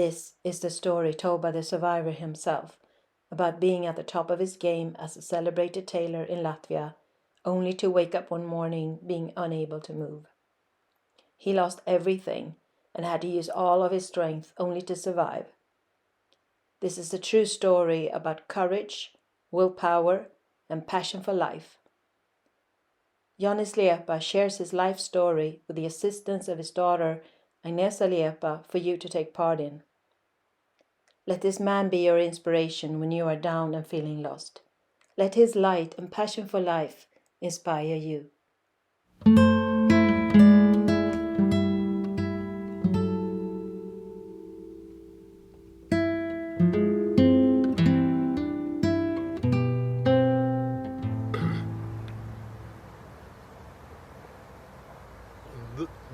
This is the story told by the survivor himself about being at the top of his game as a celebrated tailor in Latvia, only to wake up one morning being unable to move. He lost everything and had to use all of his strength only to survive. This is a true story about courage, willpower, and passion for life. Janis Liepa shares his life story with the assistance of his daughter Agnese Liepa for you to take part in. Let this man be your inspiration when you are down and feeling lost. Let his light and passion for life inspire you.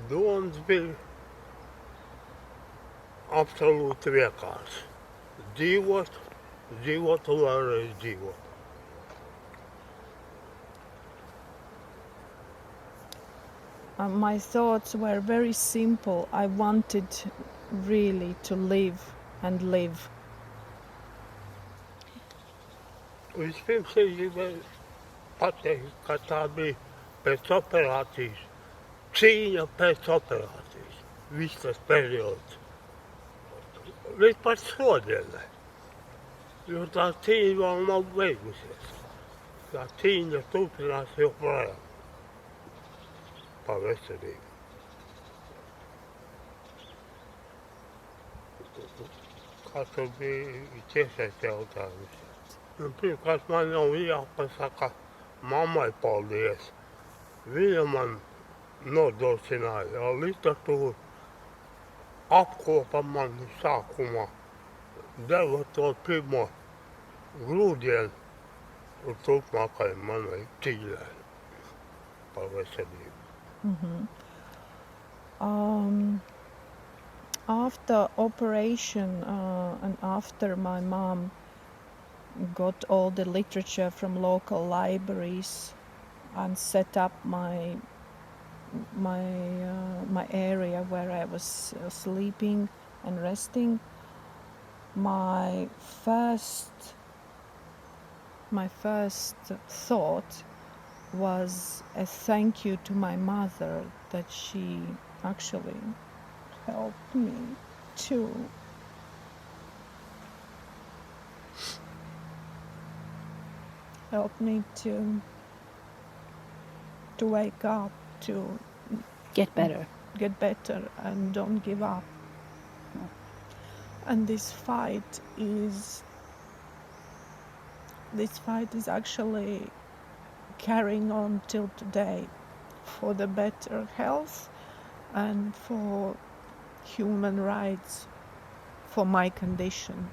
Doms bija absolūti vienkārši. Dzīvot un vēlreiz dzīvot. My thoughts were very simple. I wanted really to live and live. Vispirms es gribēju pateikt, ka tā bija pēc operācijas, cīņa pēc operācijas. Viss tas periods. Līdz pat šodienai. Jo tā cīņa vēl nav beigusies. Tā cīņa turpinās joprojām. Par veselību. Kā tur bija tiešais jautājums? Pirmkārt, man jau jāpasaka mammai paldies. Viņa man nodrošināja literatūru, apkopa mani sākumā, deva to pirmo grūdienu turpmākajai manai cīņai par veselību. After operation and after my mom got all the literature from local libraries and set up my area where I was sleeping and resting, my first thought was a thank you to my mother that she actually helped me to wake up, to Get better. get better and don't give up. And this fight is actually carrying on till today for the better health and for human rights for my condition.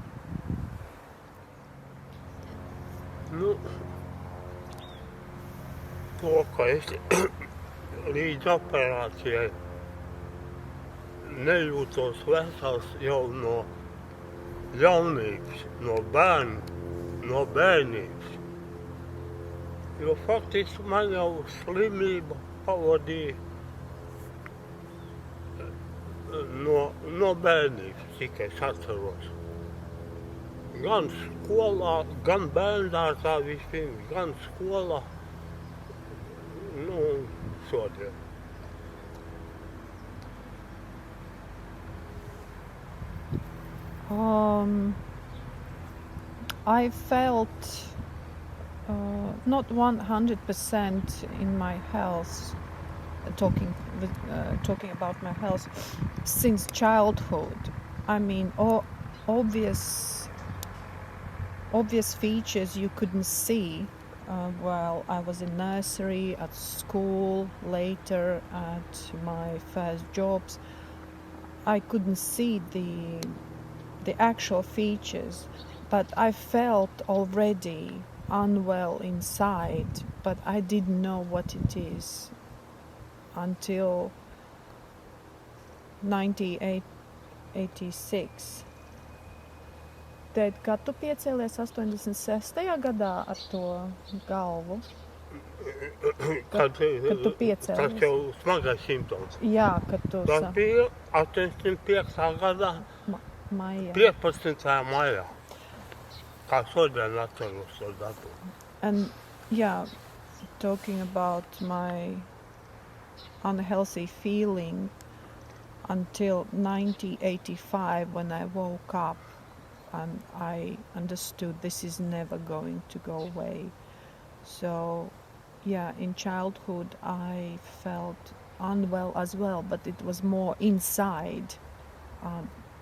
Nu, to, ka es līdz operācijai nejūtos vesels jau no jaunības, no bērnības. Jo faktiski man jau slimība pavadīja no bērnības, cik es atceros. Gan skolā, gan bērndārzā vispirms, gan skolā, šodien. I felt not 100% in my health, talking about my health since childhood. I mean, obvious features you couldn't see while I was in nursery, at school, later at my first jobs. I couldn't see the actual features, but I felt already unwell inside, but I didn't know what it is until 1986. Tēt, kad tu piecēlies 86. gadā ar to galvu? Kad tu piecēlies? Tas jau smagais simptoms. Jā, kad tu... Tas bija 85. gadā Maija. 15. maijā. Kā šodien atceros to datumu. And yeah, talking about my unhealthy feeling until 1985 when I woke up and I understood this is never going to go away. So yeah, in childhood I felt unwell as well, but it was more inside.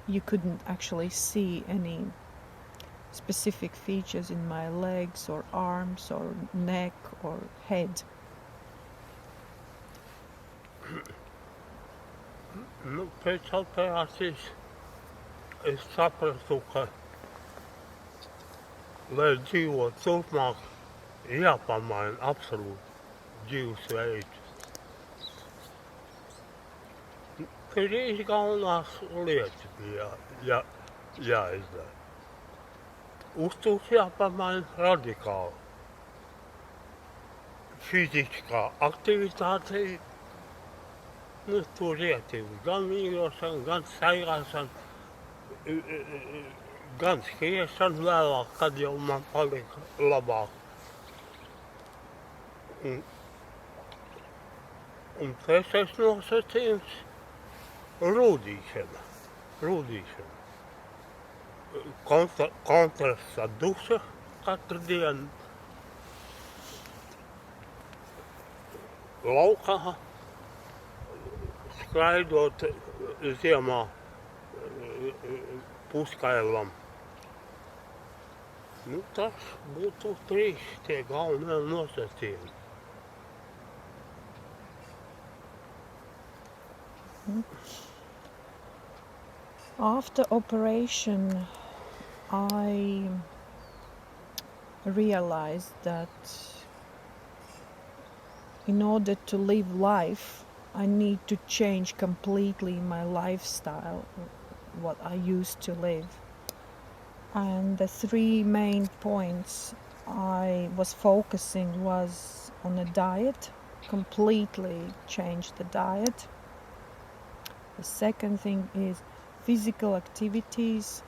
You couldn't actually see any specific features in my legs or arms or neck or head. Nu, pēc operācijas es sapratu, ka, lai dzīvotu turpmāk, jāpamaina absolūti dzīvesveids. Trīs galvenās lietas bija jāizdara. Uzturs jāpamaina radikāli. Fiziskā aktivitāte, nu, tur ietver gan mīļošana, gan staigāšana, gan skriešana vēlāk, kad jau man palika labāk. Un trešais nosacījums - rūdīšana. Kontrasts ar dušu katru dienu. Laukā skraidot ziemā puskailam. Nu, tas būtu trīs tie galvenie nosacījumi. After operation, I realized that in order to live life, I need to change completely my lifestyle, what I used to live. And the three main points I was focusing was on a diet, completely change the diet. The second thing is physical activities,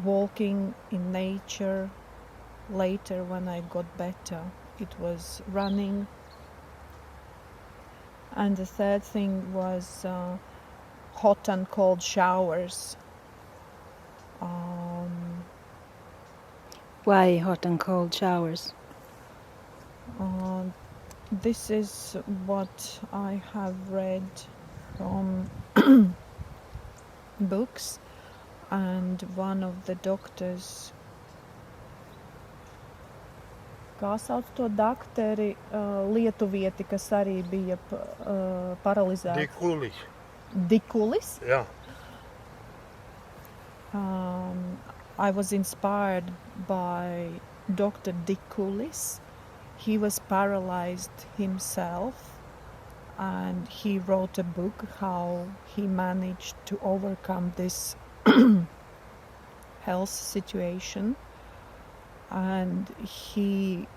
walking in nature. Later, when I got better, it was running. And the third thing was hot and cold showers. Why hot and cold showers? This is what I have read from books, and one of the doctors, kā sauc to dakteri, lietuvieti, kas arī bija paralizēti. Dikulis. Dikulis? Jā. I was inspired by Dr. Dikulis. He was paralyzed himself, and he wrote a book how he managed to overcome this health situation. And he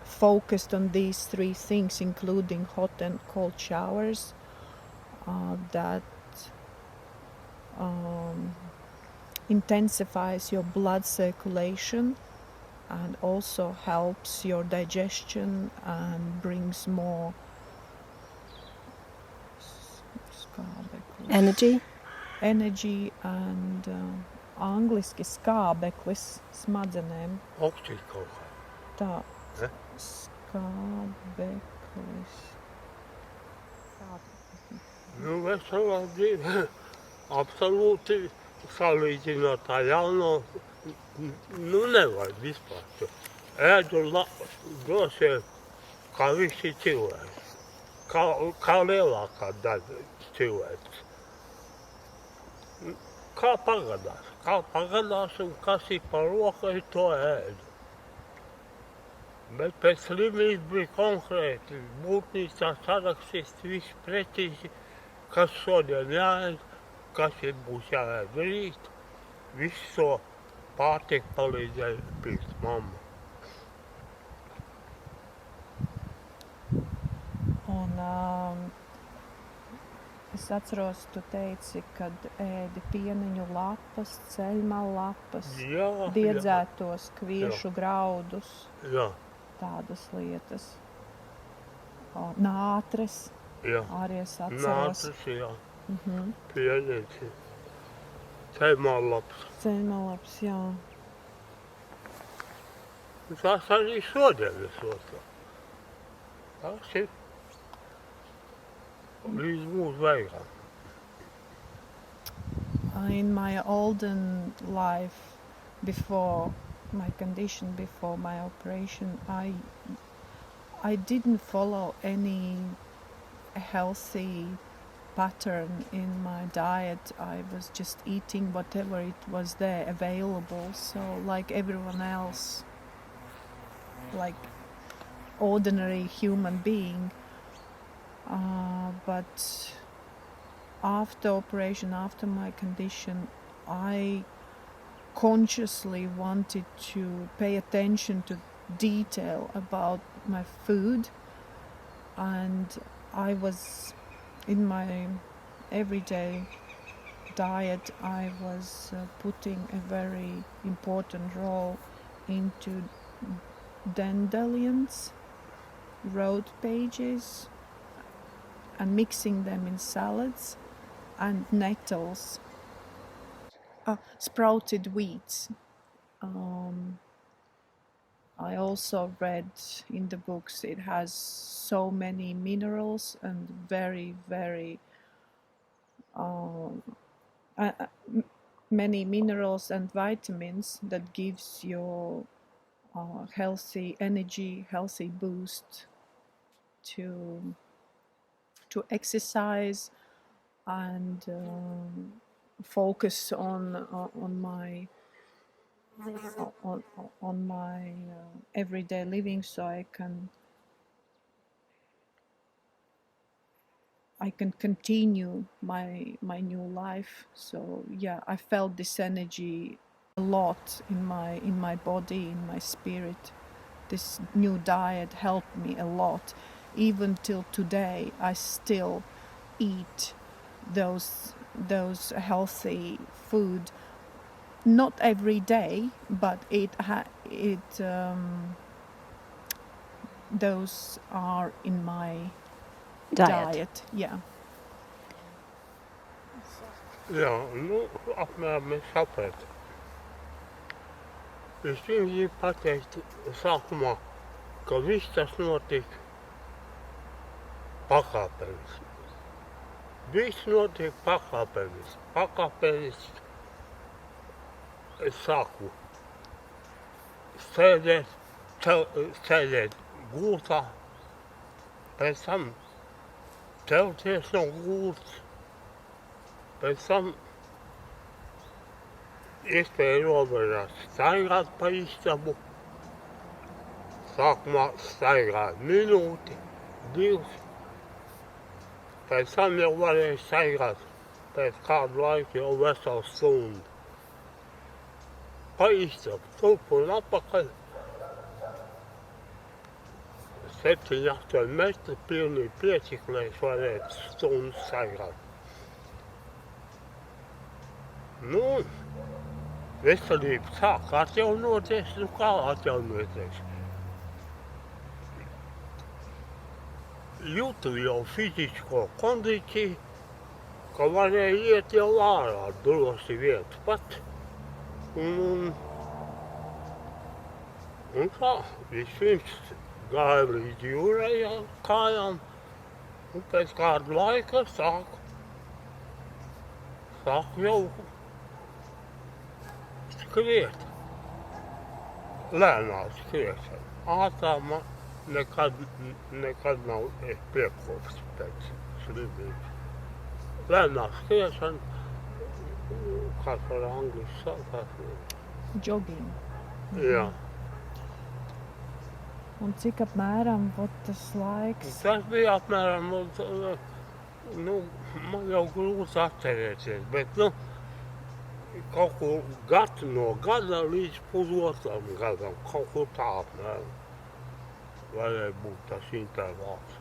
focused on these three things, including hot and cold showers, that intensifies your blood circulation and also helps your digestion and brings more Energy? Energy and angliski skābeklis smadzenēm. Augstīt kaut kā. Tā, Ne? skābeklis. Nu, veselā dzīve absolūti salīdzinot tā jauno, nu, nevajag vispār. Ēdu droši vien, kā visi cilvēki, kā lielākā daļa cilvēks. Kā pagadās un kas ir par rokai, to ēdu. Bet pēc slimības bija konkrēti būtnīcā sarakstīts viss precīzi, kas šodien jāēd, kas ir būs jāēd rīt. Visu to pārtiku palīdzēja pirkt mamma. Un Es atceros, tu teici, kad ēdi pieniņu lapas, ceļmalu lapas, diedzētos kviešu graudus, tādas lietas. Nātres, arī es atceros. Nātres, jā. Pieniņš, ceļmalu lapas. Ceļmalu lapas, jā. Tas arī šodien es otru. Tas ir līdz mūsu beigām. In my olden life, before my condition, before my operation, I didn't follow any healthy pattern in my diet. I was just eating whatever it was there available. So like everyone else, like ordinary human being. But after operation, after my condition, I consciously wanted to pay attention to detail about my food, and I was in my everyday diet, I was putting a very important role into dandelions, road pages, and mixing them in salads, and nettles, sprouted wheats. I also read in the books it has so many minerals and very, very many minerals and vitamins that gives you healthy energy, healthy boost to exercise and focus on my everyday living, so I can continue my new life. So yeah, I felt this energy a lot in my body, in my spirit. This new diet helped me a lot. Even till today, I still eat those healthy food. Not every day, but those are in my diet. Yeah. Jā, nu, apmēram es sapratu. Es viņai pateiktu sākumā, ka viss tas notiek pakāpeniski. Viss notiek pakāpeniski. Pakāpeniski es sāku sēdēt gultā, pēc tam celties no gultas, pēc tam iespēja robežās staigāt pa istabu. Sākumā staigāt minūti, 2, pēc tam jau varēja staigāt pēc kādu laiku jau veselu stundu. Pa istabu, turp un atpakaļ. 7-8 metri pilnīgi pieciklēs varētu stundu staigāt. Nu, veselība sāk atjaunoties, nu kā atjaunoties? Jūtu jau fizisko kondīciju, ka varēja iet jau ārā droši vietu pat. Un tā, vispirms gāja līdz jūrai ar kājām, un pēc kādu laika sāku jau skriet. Lēnā skriešana. Ātrā man nekad nav piekops pēc slimības. Lēnā skriešana, kā par angliski sakās. Jogging. Jā. Un cik apmēram tas laiks? Tas bija apmēram, nu, man jau grūti atcerēties, bet, nu, kaut kur no gada līdz pusotram gadam, kaut kur tā apmēram varēja būt tas intervāls.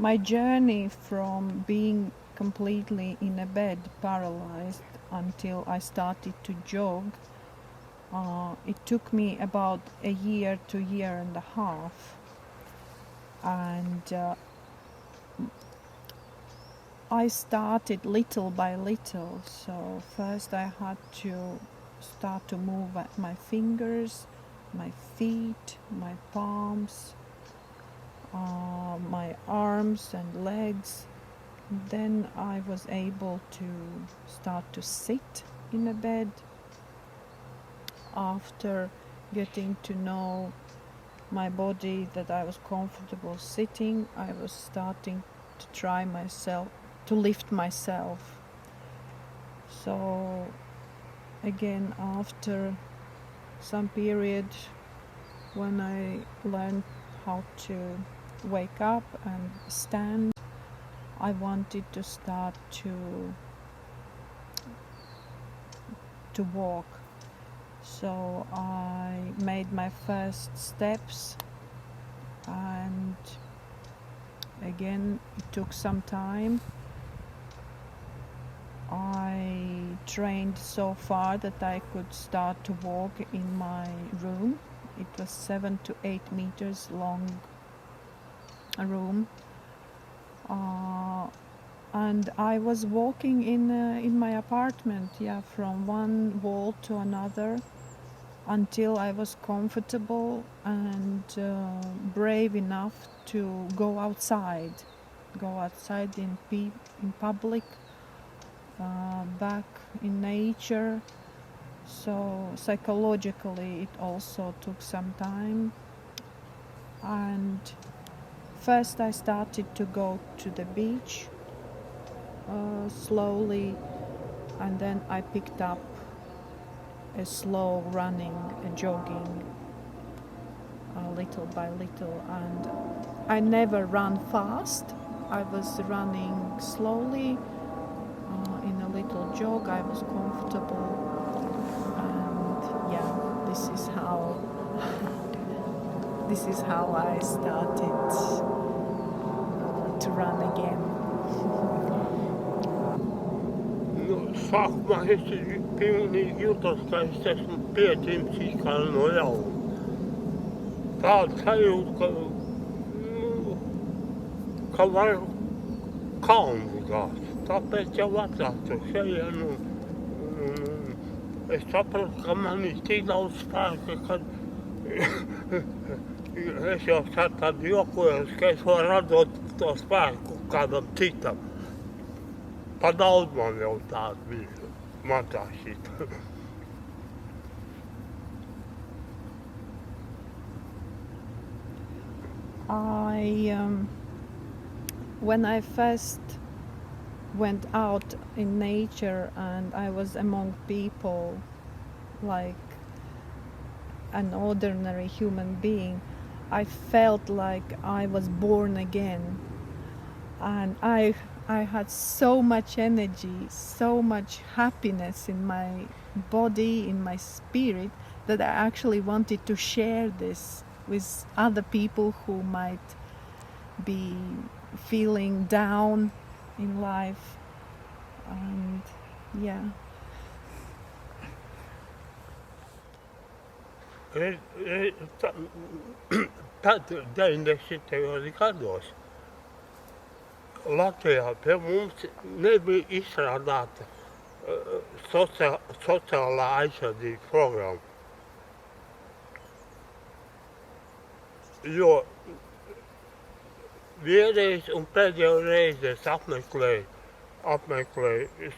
My journey from being completely in a bed, paralyzed, until I started to jog, it took me about a year to year and a half, and I started little by little. So first I had to start to move my fingers, my feet, my palms, my arms and legs. Then I was able to start to sit in a bed. After getting to know my body, that I was comfortable sitting, I was starting to try myself to lift myself. So again, after some period, when I learned how to wake up and stand, I wanted to start to walk. So I made my first steps, and again it took some time. I trained so far that I could start to walk in my room. It was 7 to 8 meters long room, and I was walking in my apartment, from one wall to another, until I was comfortable and brave enough to go outside in public, back in nature. So psychologically it also took some time, and first I started to go to the beach slowly, and then I picked up a slow running, a jogging, little by little, and I never ran fast. I was running slowly, in a little jog. I was comfortable, and this is how I started to run again. Sākumā es pilnīgi jūtos, ka es esmu piedzimis kā no jauna. Tāda sajūta, ka varu kalnu gāzt. Tāpēc jau atnācu šeit, es sapratu, ka man ir tik daudz spēka, ka es jau tad jokojos, ka es varu atdot to spēku kādam citam. Pa daudz man jau tāda bija, man tā šita. When I first went out in nature and I was among people like an ordinary human being, I felt like I was born again, and I had so much energy, so much happiness in my body, in my spirit, that I actually wanted to share this with other people who might be feeling down in life. And Tad 90. gados Latvijā pie mums nebija izstrādāta sociālā aizsardzības programma, jo vienreiz un pēdējo reizi es apmeklēju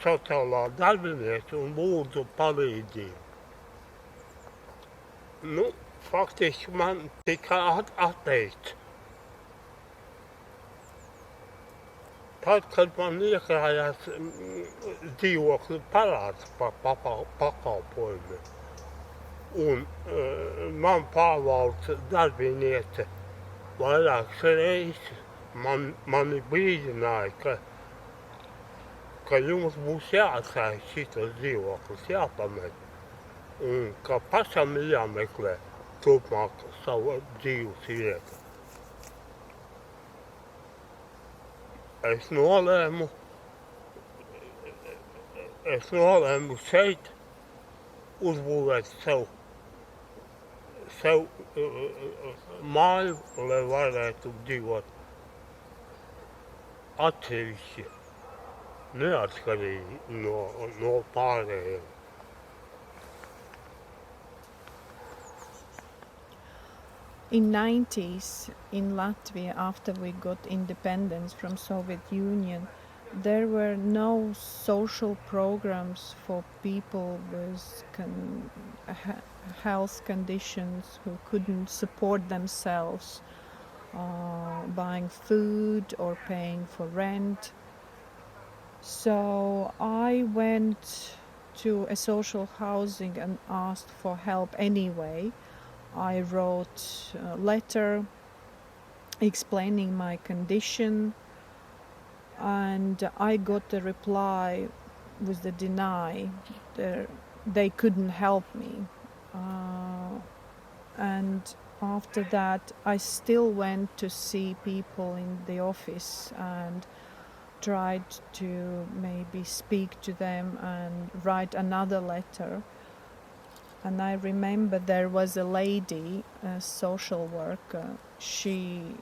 sociālā darbinieci un lūdzu palīdzību. Faktiski man tika atteikts. Tad, kad man iekrājās dzīvokļu parāds par pakalpojumiem, un man pārvaldes darbiniece vairākas reizes mani brīdināja, ka jums būs jāatstāj šitas dzīvoklis, jāpamet, un ka pašam ir jāmeklē turpmāk savu dzīves vietu. es nolēmu šeit uzbūvēt sev māju, lai varētu dzīvot atsevišķi, neatkarīgi no pārējiem. In 90s in Latvia, after we got independence from Soviet Union, there were no social programs for people with health conditions who couldn't support themselves, buying food or paying for rent. So I went to a social housing and asked for help anyway. I wrote a letter explaining my condition, and I got a reply with the deny. They couldn't help me. And after that, I still went to see people in the office and tried to maybe speak to them and write another letter. And I remember there was a lady, a social worker. She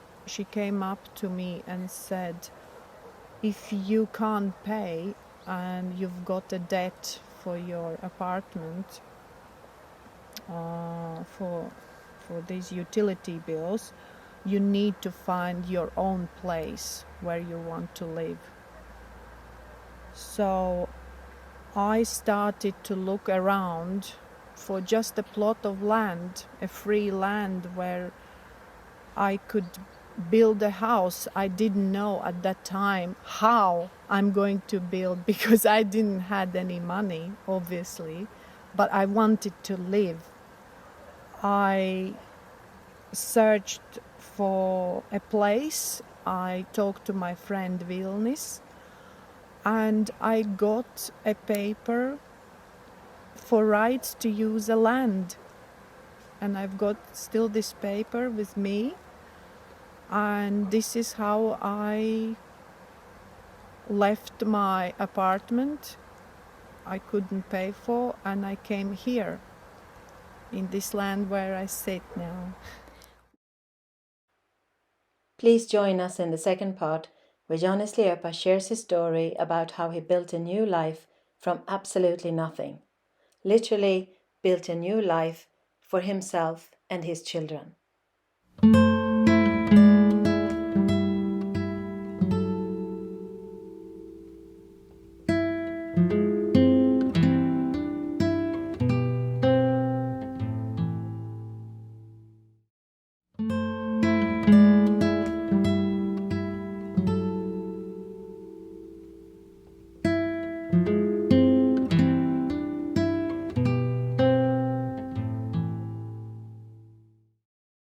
came up to me and said, if you can't pay and you've got a debt for your apartment, for these utility bills, you need to find your own place where you want to live. So I started to look around for just a plot of land, a free land where I could build a house. I didn't know at that time how I'm going to build, because I didn't had any money, obviously, but I wanted to live. I searched for a place. I talked to my friend Vilnis, and I got a paper for rights to use a land. And I've got still this paper with me, and this is how I left my apartment I couldn't pay for, and I came here in this land where I sit now. Please join us in the second part, where Janis Liepa shares his story about how he built a new life from absolutely nothing. Literally built a new life for himself and his children.